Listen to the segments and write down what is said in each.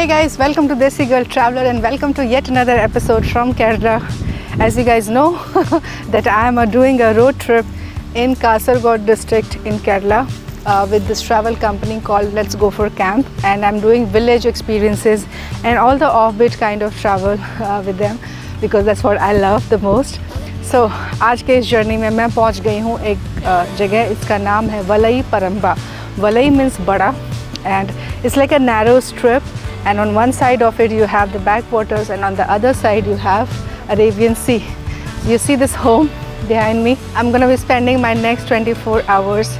Hey guys, welcome to Desi Girl Traveler and welcome to yet another episode from Kerala. As you guys know that I am doing a road trip in Kasaragod district in Kerala with this travel company called Let's Go for Camp, and I'm doing village experiences and all the offbeat kind of travel with them because that's what I love the most. So आज के इस journey में मैं पहुंच गई हूँ एक जगह, इसका नाम है वलई परंबा. वलई means बड़ा and it's like a narrow strip, and on one side of it you have the backwaters and on the other side you have Arabian Sea. You see this home behind me? I'm gonna be spending my next 24 hours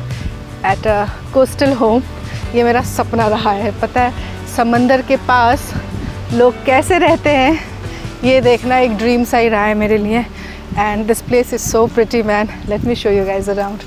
at a coastal home. ये मेरा सपना रहा है, पता है समंदर के पास लोग कैसे रहते हैं ये देखना एक ड्रीम सा ही रहा है मेरे लिए. And this place is so pretty, man. Let me show you guys around.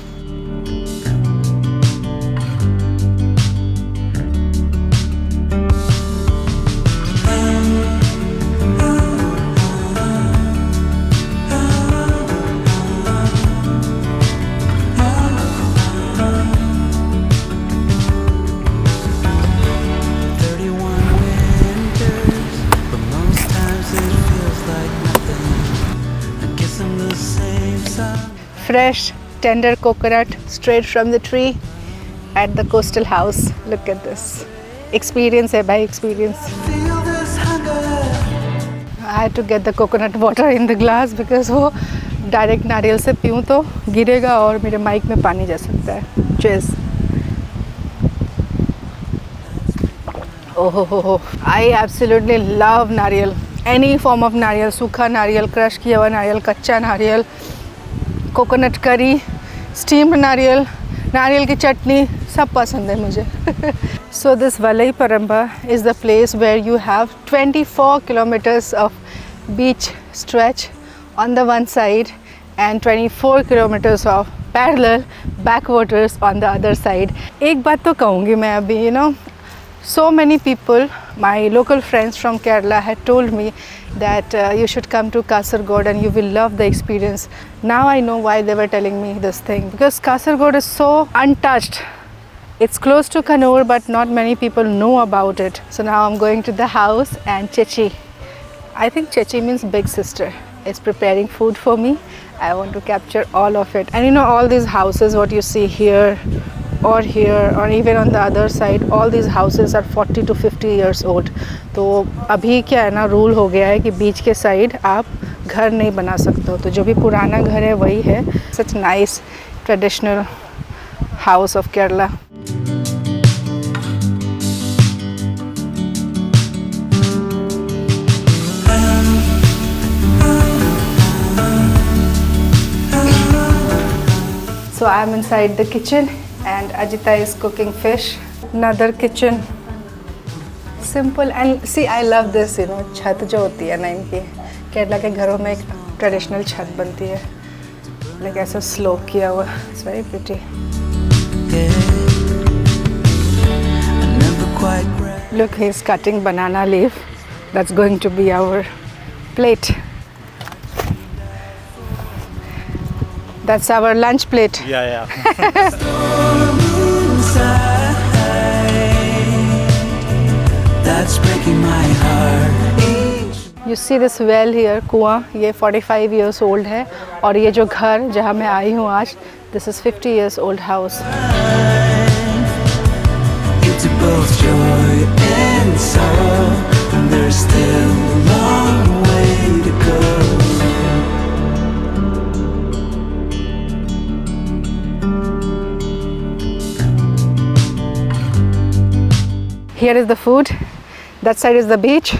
Fresh, tender coconut straight from the tree at the coastal house. Look at this. Experience है भाई, experience. I had to get the coconut water in the glass because वो direct नारियल से पीऊँ तो गिरेगा और मेरे mic में पानी जा सकता है. Cheers. Oh, I absolutely love नारियल. Any form of नारियल, सूखा नारियल, क्रश किया हुआ नारियल, कच्चा नारियल, कोकोनट करी, स्टीम्ड नारियल, नारियल की चटनी, सब पसंद है मुझे. So this Valai Paramba is the place where you have 24 kilometers of beach stretch on the one side and 24 kilometers of parallel backwaters on the other side. एक बात तो कहूँगी मैं अभी, so many people, my local friends from Kerala had told me that you should come to Kasaragod and you will love the experience. Now I know why they were telling me this thing, because Kasaragod is so untouched. It's close to Kannur, but not many people know about it. So now I'm going to the house and Chechi, I think Chechi means big sister, is preparing food for me. I want to capture all of it. And all these houses, what you see here or even on the other side, all these houses are 40 to 50 years old. तो अभी क्या है ना, rule हो गया है कि बीच के साइड आप घर नहीं बना सकते हो, तो जो भी पुराना घर है वही है. Such nice traditional house of Kerala. So I'm inside the kitchen and Ajita is cooking fish. Another kitchen. Simple and see, I love this, छत जो होती है ना इनकी, केरला के घरों में एक ट्रेडिशनल छत बनती है, like ऐसा स्लोप किया हुआ. It's very pretty. Look, he's cutting banana leaf. That's going to be our plate. That's our lunch plate. Yeah. That's breaking my heart. You see this well here, कुआं, ये 45 years old है, और ये जो घर जहाँ मैं आई हूँ आज, this is 50 years old house. It's both joy and sorrow, and there's still a long way to go. Here is the food, that side is the beach,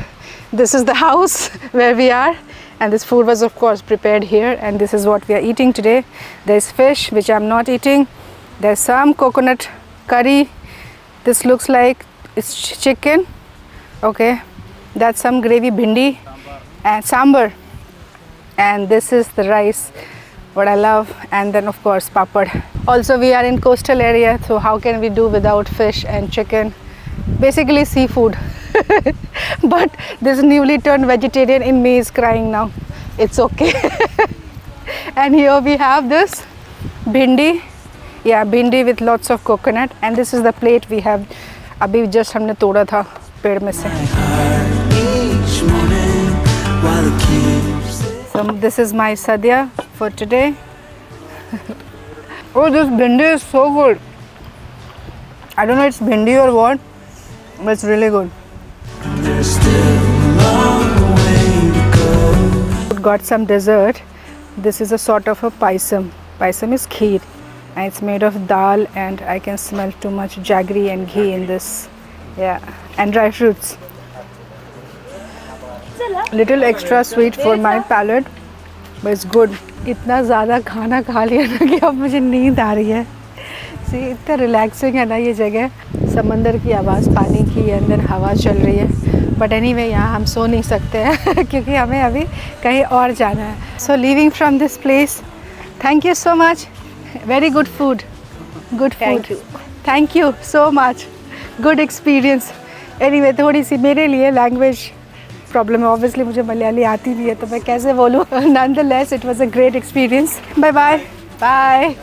this is the house where we are, and this food was of course prepared here, and this is what we are eating today. There's fish which I'm not eating, there's some coconut curry, this looks like it's chicken, okay, that's some gravy, bhindi and sambar, and this is the rice, what I love, and then of course papad. Also we are in coastal area, so how can we do without fish and chicken? Basically seafood. But this newly turned vegetarian in me is crying now. It's okay. And here we have this bhindi. Yeah, bhindi with lots of coconut. And this is the plate we have. अभी just हमने तोड़ा था. पेड़ में से. each morning while it keeps So this is my sadhya for today. Oh, this bhindi is so good. I don't know it's bhindi or what, but it's really good. there's still a long way to go. Got some dessert. This is a sort of a paisam. Paisam is kheer and it's made of dal, and I can smell too much jaggery and ghee in this. Yeah, and dry fruits. Little extra sweet for my palate, but it's good. इतना ज़्यादा खाना खा लिया ना कि अब मुझे नींद आ रही है. See, इतना रिलैक्सिंग है ना ये जगह. समंदर की आवाज़, पानी की, अंदर हवा चल रही है. बट एनीवे यहाँ हम सो नहीं सकते हैं क्योंकि हमें अभी कहीं और जाना है. So leaving from this place, thank you so much. Very good food, good food. Thank you so much. Good experience. Anyway थोड़ी सी मेरे लिए लैंग्वेज प्रॉब्लम है. ऑब्वियसली मुझे मलयाली आती नहीं है तो मैं कैसे बोलूँ. Nonetheless it was a great experience. Bye bye bye.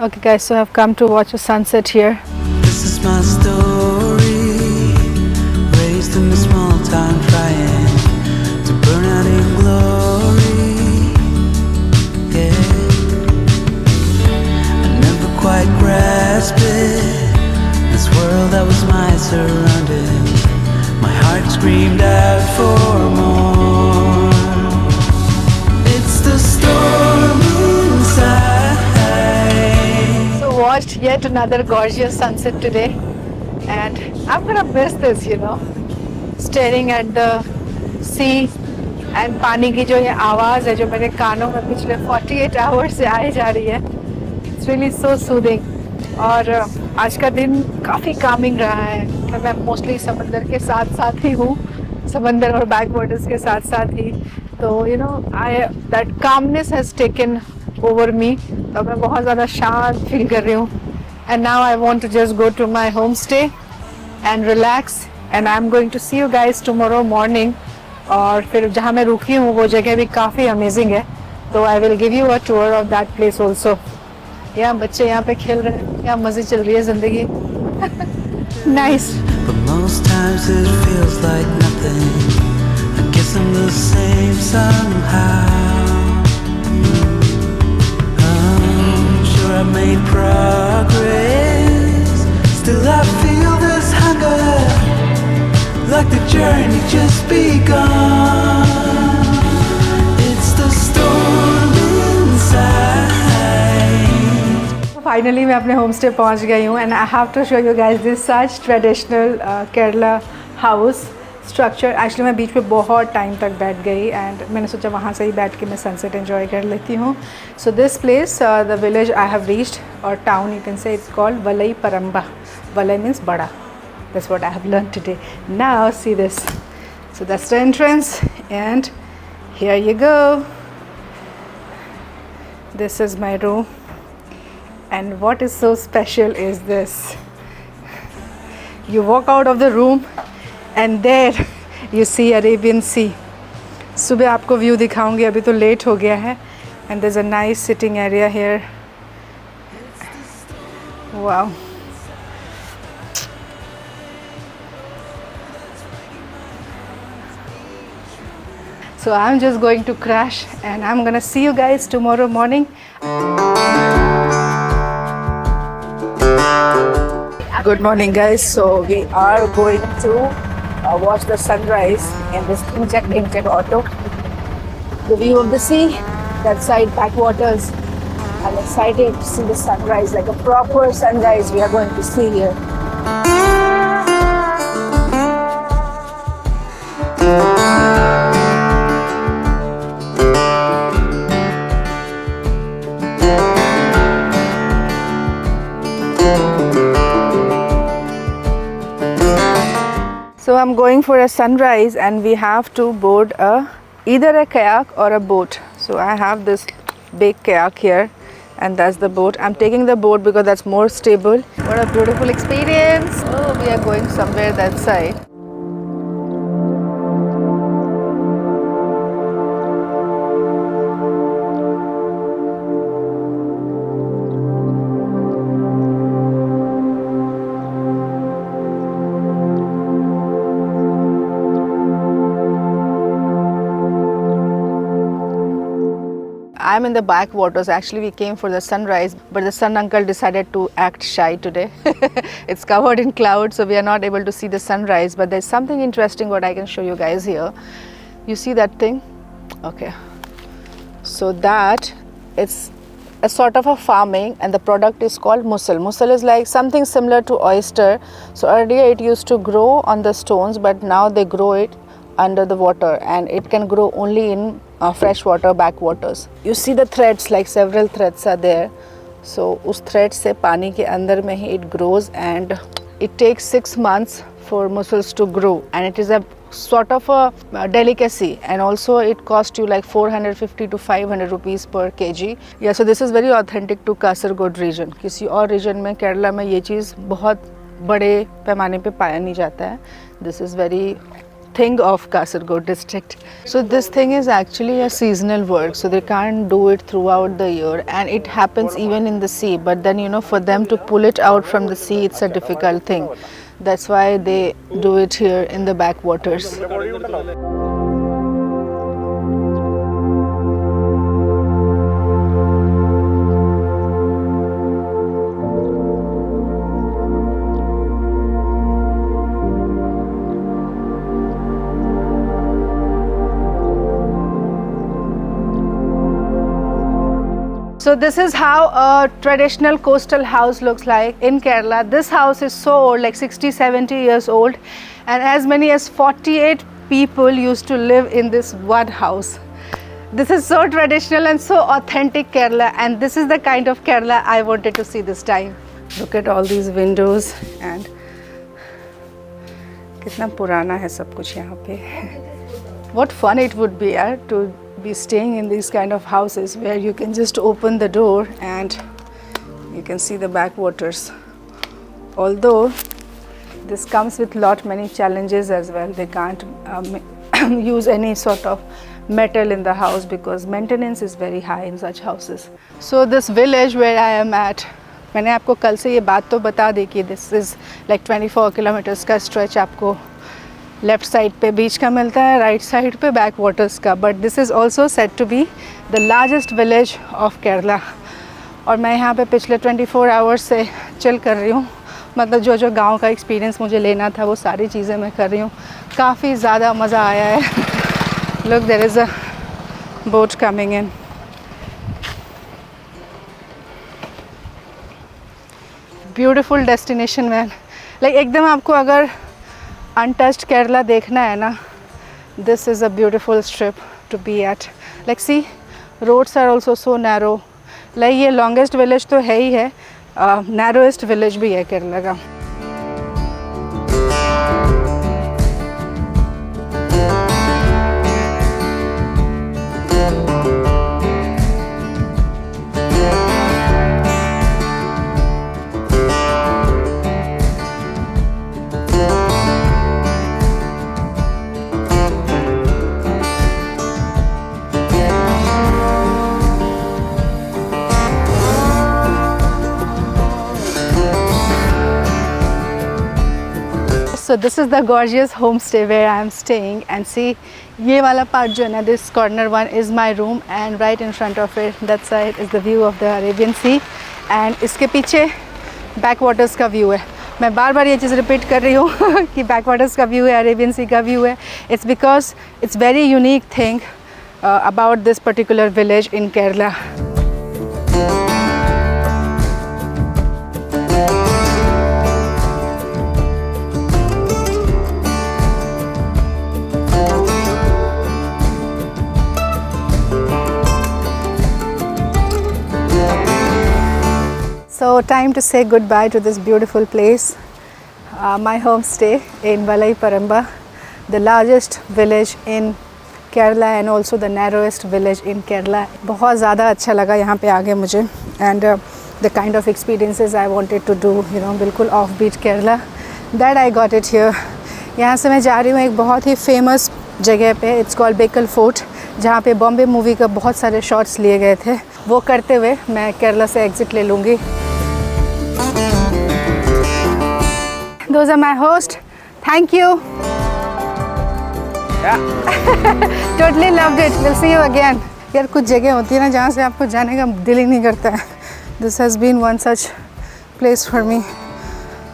Okay guys, so I've come to watch a sunset here. This is my story, raised in a small town trying to burn out in glory. Yeah, I never quite grasped it, this world that was my surroundings. My heart screamed out for more. It's the storm inside. Watched yet another gorgeous sunset today, and I'm gonna miss this, you know, staring at the sea and पानी की जो ये आवाज़ है जो मेरे कानों में पिछले 48 आवर्स से आई जा रही है. It's really so soothing. और आज का दिन काफ़ी calming रहा है. मतलब मैं मोस्टली समंदर के साथ साथ ही हूँ, समंदर और बैक वाटर्स के साथ साथ ही. तो you know, that calmness has taken over me. तो मैं बहुत ज़्यादा शांत फील कर रही हूँ. And now I want to just go to my homestay and relax, and I'm going to see you guys tomorrow morning. और फिर जहाँ मैं रुकी हूँ वो जगह भी काफ़ी अमेजिंग है, तो I will give you a tour of that place also. यहाँ बच्चे यहाँ पे खेल रहे हैं, यहाँ मज़े चल रही है ज़िंदगी. Nice. But most times it feels like nothing. I guess I'm the same somehow. Sure I made progress, still I feel this hunger, like the journey just begun. It's the storm inside. Finally मैं अपने home stay पहुँच गई हूँ, and I have to show you guys this such traditional Kerala house structure. Actually मैं बीच पे बहुत time तक बैठ गई, एंड मैंने सोचा वहाँ से ही बैठ के मैं सनसेट एंजॉय कर लेती हूँ. So this place, the village I have reached, और town you can say it's called Valai Paramba. Valai means बड़ा. That's what I have learn today. Now see this. So that's the entrance, and here you go. This is my room, and what is so special is this. You walk out of the room and there you see Arabian Sea. सुबह आपको view दिखाऊंगी, अभी तो late हो गया है. And there's a nice sitting area here. Wow. So I'm just going to crash, and I'm gonna see you guys tomorrow morning. Good morning guys. So we are going to watch the sunrise in this painted auto. The view of the sea, that side backwaters. I'm excited to see the sunrise, like a proper sunrise we are going to see here. So I'm going for a sunrise, and we have to board either a kayak or a boat. So I have this big kayak here, and that's the boat. I'm taking the boat because that's more stable. What a beautiful experience. Oh, we are going somewhere that side. I'm in the backwaters. Actually, we came for the sunrise, but the sun uncle decided to act shy today. It's covered in clouds, so we are not able to see the sunrise. But there's something interesting what I can show you guys here. You see that thing? Okay. So that it's a sort of a farming, and the product is called mussel. Mussel is like something similar to oyster. So earlier it used to grow on the stones, but now they grow it under the water, and it can grow only in freshwater backwaters. You see the threads, like several threads are there. So उस thread से पानी के अंदर में ही it grows, and it takes 6 months for mussels to grow, and it is a sort of a delicacy, and also it costs you like 450 to 500 rupees per kg. Yeah, so this is very authentic to Kasaragod region. किसी और region में केरला में ये चीज़ बहुत बड़े पैमाने पे पाया नहीं जाता है. This is very thing of Kasaragod district. So this thing is actually a seasonal work, so they can't do it throughout the year, and it happens even in the sea, but then for them to pull it out from the sea, it's a difficult thing. That's why they do it here in the backwaters. So this is how a traditional coastal house looks like in Kerala. This house is so old, like 60-70 years old, and as many as 48 people used to live in this one house. This is so traditional and so authentic Kerala, and this is the kind of Kerala I wanted to see this time. Look at all these windows, and कितना पुराना है सब कुछ यहाँ पे. What fun it would be to be staying in these kind of houses where you can just open the door and you can see the backwaters. Although this comes with many challenges as well. They can't use any sort of metal in the house because maintenance is very high in such houses. So this village where I am at, मैंने आपको कल से ये बात तो बता दी कि this is like 24 kilometers का stretch आपको लेफ्ट साइड पे बीच का मिलता है, राइट साइड पे बैक वाटर्स का. But this is also set to be the largest village of Kerala. और मैं यहाँ पे पिछले 24 आवर्स से चिल कर रही हूँ. मतलब जो गांव का एक्सपीरियंस मुझे लेना था वो सारी चीज़ें मैं कर रही हूँ. काफ़ी ज़्यादा मज़ा आया है. Look, there is a boat coming in. Beautiful destination man. Like एकदम आपको अगर untouched Kerala देखना है ना, this is a beautiful strip to be at. Like see, roads are also so narrow. Like ये longest village तो है ही है, narrowest village भी है केरला का. So this is the gorgeous homestay where I am staying, and see ये वाला part जो है ना, this corner one is my room, and right in front of it that side is the view of the Arabian Sea, and इसके पीछे backwaters का view है. मैं बार बार ये चीज़ रिपीट कर रही हूँ कि backwaters का view है, Arabian Sea का view है. It's because it's very unique thing about this particular village in Kerala. So time to say goodbye to this beautiful place, my homestay in Valai Paramba, the largest village in Kerala and also the narrowest village in Kerala. बहुत ज़्यादा अच्छा लगा यहाँ पे आगे मुझे. And the kind of experiences I wanted to do, you know, बिल्कुल off beat Kerala, that I got it here. यहाँ से मैं जा रही हूँ एक बहुत ही फेमस जगह पे. इट्स कॉल्ड बेकल फोर्ट, जहाँ पे बॉम्बे मूवी का बहुत सारे शॉट्स लिए गए थे. वो करते हुए मैं केरला से एग्जिट ले लूँगी. Those are my host. Thank you. Totally loved it. We'll see you again. यार कुछ जगह होती है ना जहाँ से आपको जाने का दिल ही नहीं करता है. This has been one such place for me.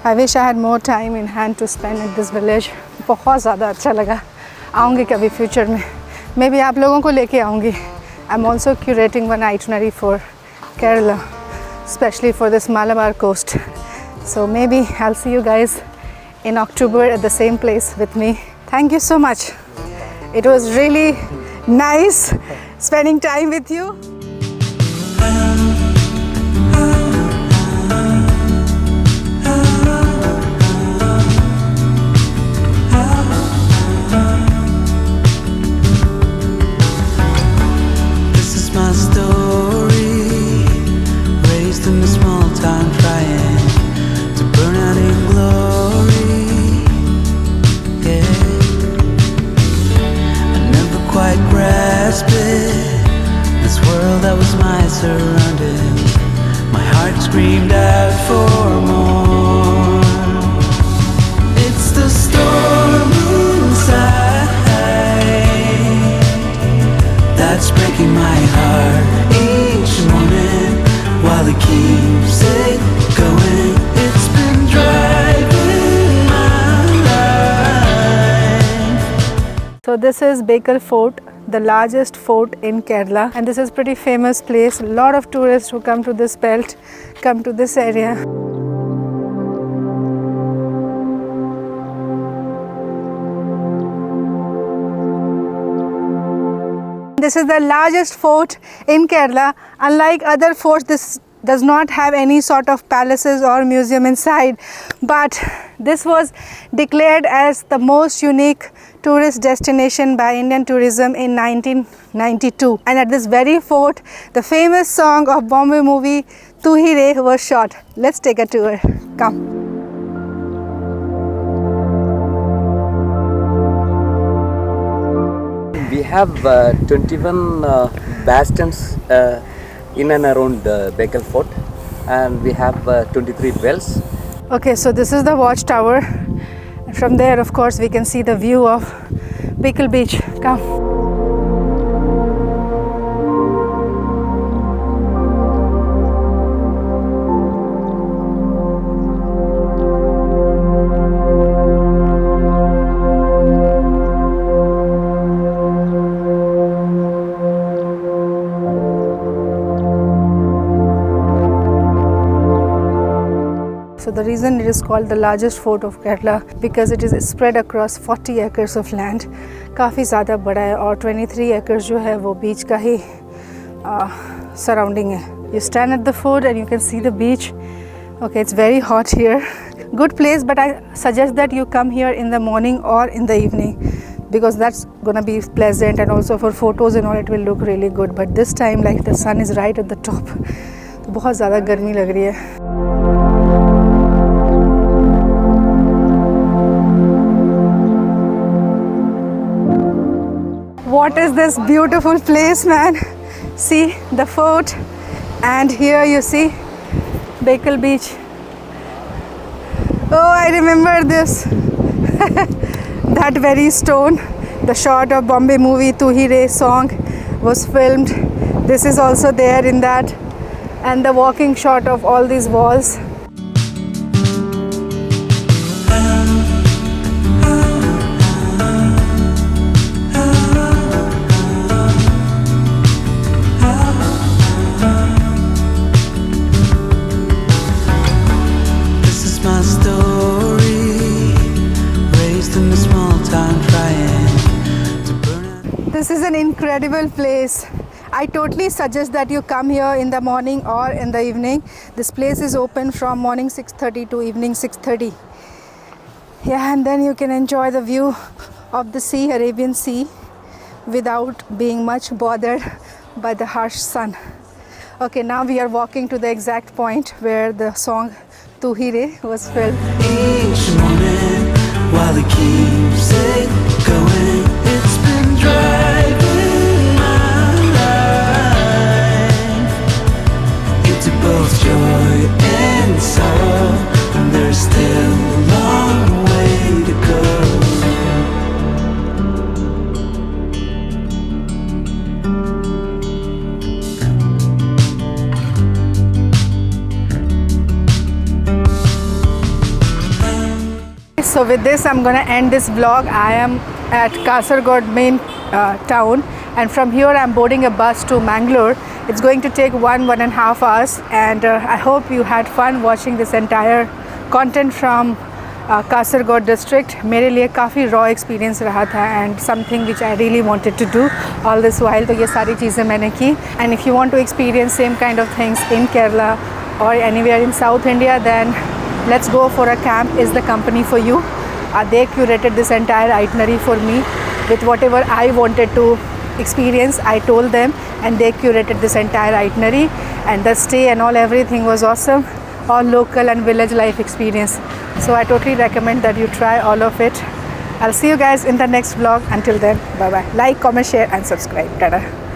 I wish I had more time in hand to spend at this village. बहुत ज़्यादा अच्छा लगा. आऊँगी कभी फ्यूचर में. मैं भी आप लोगों को लेके आऊँगी. I'm also curating one itinerary for Kerala, especially for this Malabar coast. So maybe I'll see you guys in October at the same place with me. Thank you so much. It was really nice spending time with you. This is my story, raised in a small town trying to burn out in glory. Yeah, I never quite grasped it. This world that was my surroundings, my heart screamed out for more. It's the storm inside that's breaking my heart each morning while it keeps it going. It's been driving my life. So this is Bekal Fort, the largest fort in Kerala, and this is pretty famous place. A lot of tourists who come to this belt come to this area. This is the largest fort in Kerala. Unlike other forts, this does not have any sort of palaces or museum inside, but this was declared as the most unique tourist destination by Indian tourism in 1992. And at this very fort, the famous song of Bombay movie Tu Hi Re was shot. Let's take a tour. Come. We have 21 bastions in and around Bekal Fort, and we have 23 wells. Okay, so this is the watchtower. From there, of course, we can see the view of Bekal Beach. Come. So the reason it is called the largest fort of Kerala because it is spread across 40 acres of land. काफ़ी ज़्यादा बड़ा है और 23 acres जो है वो beach का ही surrounding है. You stand at the fort and you can see the beach. Okay, it's very hot here. Good place, but I suggest that you come here in the morning or in the evening because that's gonna be pleasant and also for photos and all it will look really good. But this time, like the sun is right at the top, तो बहुत ज़्यादा गर्मी लग रही है. What is this beautiful place, man? See the fort, and here you see Bekal Beach. Oh, I remember this. That very stone, the shot of Bombay movie Tu Hi Re song was filmed. This is also there in that, and the walking shot of all these walls. This is an incredible place. I totally suggest that you come here in the morning or in the evening. This place is open from morning 6:30 to evening 6:30. Yeah, and then you can enjoy the view of the sea, Arabian Sea, without being much bothered by the harsh sun. Okay, now we are walking to the exact point where the song Tu Hi Re was filmed. Each morning while it keeps it going, it's been driving my life into both joy and sorrow, and there's still a long way to go. So with this, I'm gonna end this vlog. I am at Kasaragod main town, and from here I'm boarding a bus to Mangalore. It's going to take 1.5 hours, and I hope you had fun watching this entire content from Kasaragod district. मेरे लिए काफ़ी raw experience रहा था, and something which I really wanted to do all this while. तो ये सारी चीज़ें मैंने की. And if you want to experience same kind of things in Kerala or anywhere in South India, then Let's Go for a Camp is the company for you. They curated this entire itinerary for me with whatever I wanted to experience. I told them, and they curated this entire itinerary, and the stay and all, everything was awesome. All local and village life experience. So I totally recommend that you try all of it. I'll see you guys in the next vlog. Until then, bye bye. Like, comment, share and subscribe. Tada.